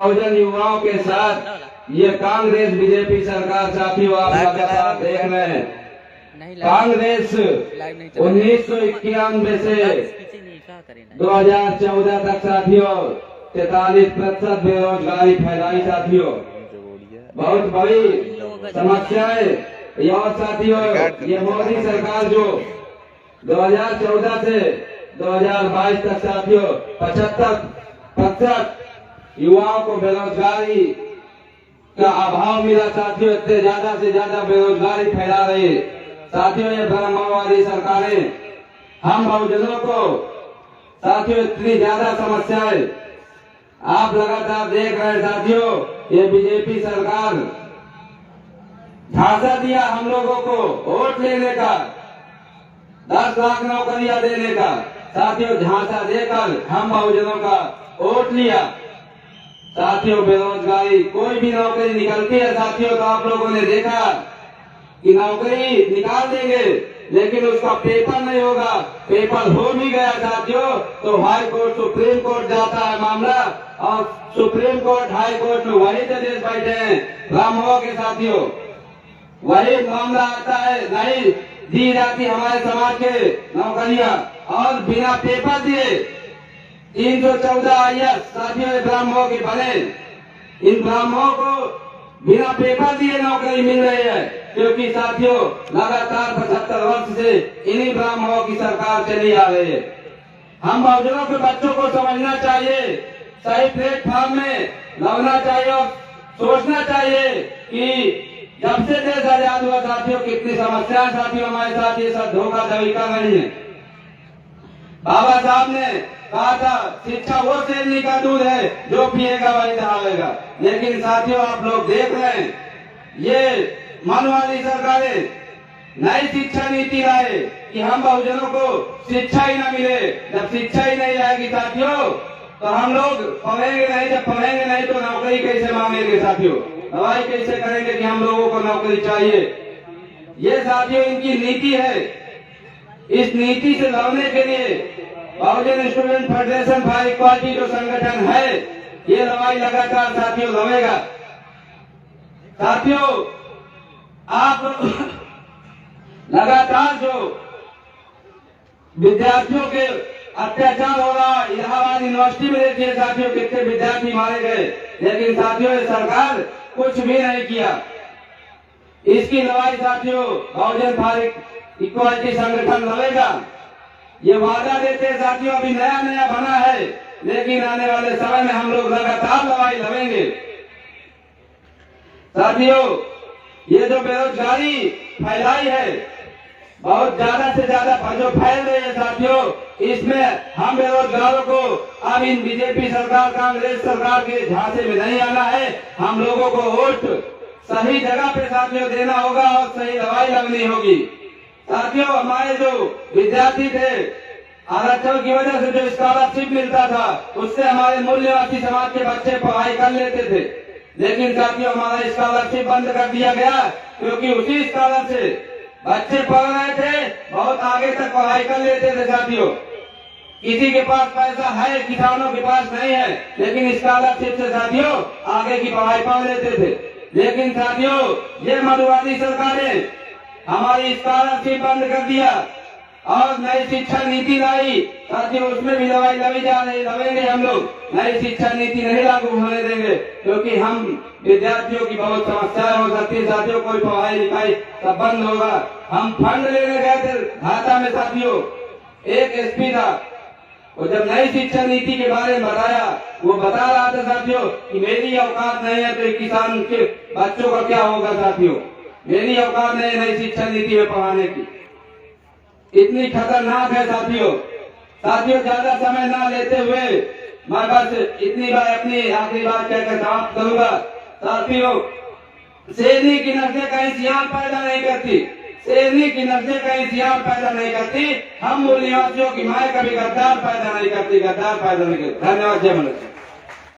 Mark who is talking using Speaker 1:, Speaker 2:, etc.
Speaker 1: बहुजन युवाओं के साथ ये कांग्रेस बीजेपी सरकार साथियों आप लगातार देख रहे हैं। कांग्रेस 1991 से 2014 तक साथियों 43% बेरोजगारी फैलाई साथियों। बहुत बड़ी समस्या है और साथियों ये मोदी सरकार जो 2014 से 2022 तक साथियों 75% युवाओं को बेरोजगारी का अभाव मिला साथियों। इतने ज्यादा से ज्यादा बेरोजगारी फैला रही साथियों ये माओवादी सरकारें। हम बहुजनों को साथियों इतनी ज्यादा समस्याएं आप लगातार देख रहे हैं साथियों। ये बीजेपी सरकार झांसा दिया हम लोगों को वोट लेने का, 10 लाख नौकरियां देने का साथियों। झांसा देकर हम बहुजनों का वोट लिया साथियों। बेरोजगारी कोई भी नौकरी निकलती है साथियों तो आप लोगों ने देखा कि नौकरी निकाल देंगे लेकिन उसका पेपर नहीं होगा। पेपर हो भी गया साथियों तो हाई कोर्ट सुप्रीम कोर्ट जाता है मामला और सुप्रीम कोर्ट हाई कोर्ट में वही जजेस बैठे हैं रामो के साथियों। वही मामला आता है नहीं दी जाती हमारे समाज के नौकरियां और बिना पेपर दिए 314 IAS साथियों ब्राह्मणों के बने। इन ब्राह्मणों को बिना पेपर दिए नौकरी मिल रही है क्योंकि साथियों लगातार 75 वर्ष से इन्हीं ब्राह्मणों की सरकार चली आ रही है। हम बहुजनों के बच्चों को समझना चाहिए, सही प्लेटफॉर्म में लगना चाहिए और सोचना चाहिए कि जब से देश आजाद हुआ साथियों कितनी समस्या साथियों हमारे साथ ये सब धोखाधड़ी कर रही है। बाबा साहब ने कहा था शिक्षा वो शेरनी का दूध है जो पिएगा वही दहाड़ेगा। लेकिन साथियों आप लोग देख रहे हैं ये मनवादी सरकारें नई शिक्षा नीति लाए कि हम बहुजनों को शिक्षा ही न मिले। जब शिक्षा ही नहीं आएगी साथियों तो हम लोग पढ़ेंगे नहीं, जब पढ़ेंगे नहीं तो नौकरी कैसे मांगेंगे साथियों, दवाई कैसे करेंगे कि हम लोगों को नौकरी चाहिए। ये साथियों इनकी नीति है। इस नीति से लड़ने के लिए बहुजन स्टूडेंट फेडरेशन फॉर इक्वालिटी जो संगठन है ये लड़ाई लगातार साथियों लड़ेगा। साथियों आप लगातार जो विद्यार्थियों के अत्याचार हो रहा इलाहाबाद यूनिवर्सिटी में देखिए साथियों कितने विद्यार्थी मारे गए लेकिन साथियों ये सरकार कुछ भी नहीं किया। इसकी लड़ाई साथियों बहुजन फॉर इक्वालिटी संगठन लड़ेगा। ये वादा देते हैं साथियों अभी नया नया बना है लेकिन आने वाले समय में हम लोग लगातार लड़ाई लड़ेंगे साथियों। ये जो बेरोजगारी फैलाई है बहुत ज्यादा से ज्यादा जो फैल रही है साथियों इसमें हम बेरोजगारों को अब इन बीजेपी सरकार कांग्रेस सरकार के झांसे में नहीं आना है। हम लोगों को वोट सही जगह पे साथियों देना होगा और सही लड़ाई लड़नी होगी साथियों। हमारे जो विद्यार्थी थे आरक्षण की वजह से जो स्कॉलरशिप मिलता था उससे हमारे मूल्यवादी समाज के बच्चे पढ़ाई कर लेते थे लेकिन साथियों हमारा स्कॉलरशिप बंद कर दिया गया क्योंकि उसी स्कॉलर से बच्चे पढ़ रहे थे बहुत आगे तक पढ़ाई कर लेते थे साथियों। किसी के पास पैसा है किसानों के पास नहीं है लेकिन स्कॉलरशिप से साथियों आगे की पढ़ाई पढ़ लेते थे। लेकिन साथियों ये मधुवादी सरकारें हमारी स्कॉलरशिप बंद कर दिया और नई शिक्षा नीति लाई साथियों उसमें भी लड़ाई लड़ी जा रही लड़ेंगे हम लोग। नई शिक्षा नीति नहीं लागू होने देंगे क्योंकि हम विद्यार्थियों की बहुत समस्याएं हो सकती है साथियों। कोई पढ़ाई लिखाई सब बंद होगा। हम फंड लेने गए थे ढाका में साथियों एक SP था वो जब नई शिक्षा नीति के बारे में बताया वो बता रहा था साथियों कि मेरी औकात नहीं है तो किसान के बच्चों का क्या होगा साथियों। मेरी औकात नहीं नई शिक्षा नीति में पढ़ाने की। इतनी खतरनाक है साथियों। साथियों ज्यादा समय ना लेते हुए मैं बस इतनी बार अपनी आखिरी बात कहकर समाप्त करूंगा साथियों। शेरनी की नस्लें कहीं सियार पैदा नहीं करती, शेरनी की नस्लें कहीं सियार पैदा नहीं करती। हम मूल निवासियों की माए कभी गद्दार पैदा नहीं करती, गद्दार पैदा नहीं करती। धन्यवाद। जय मनुष्य।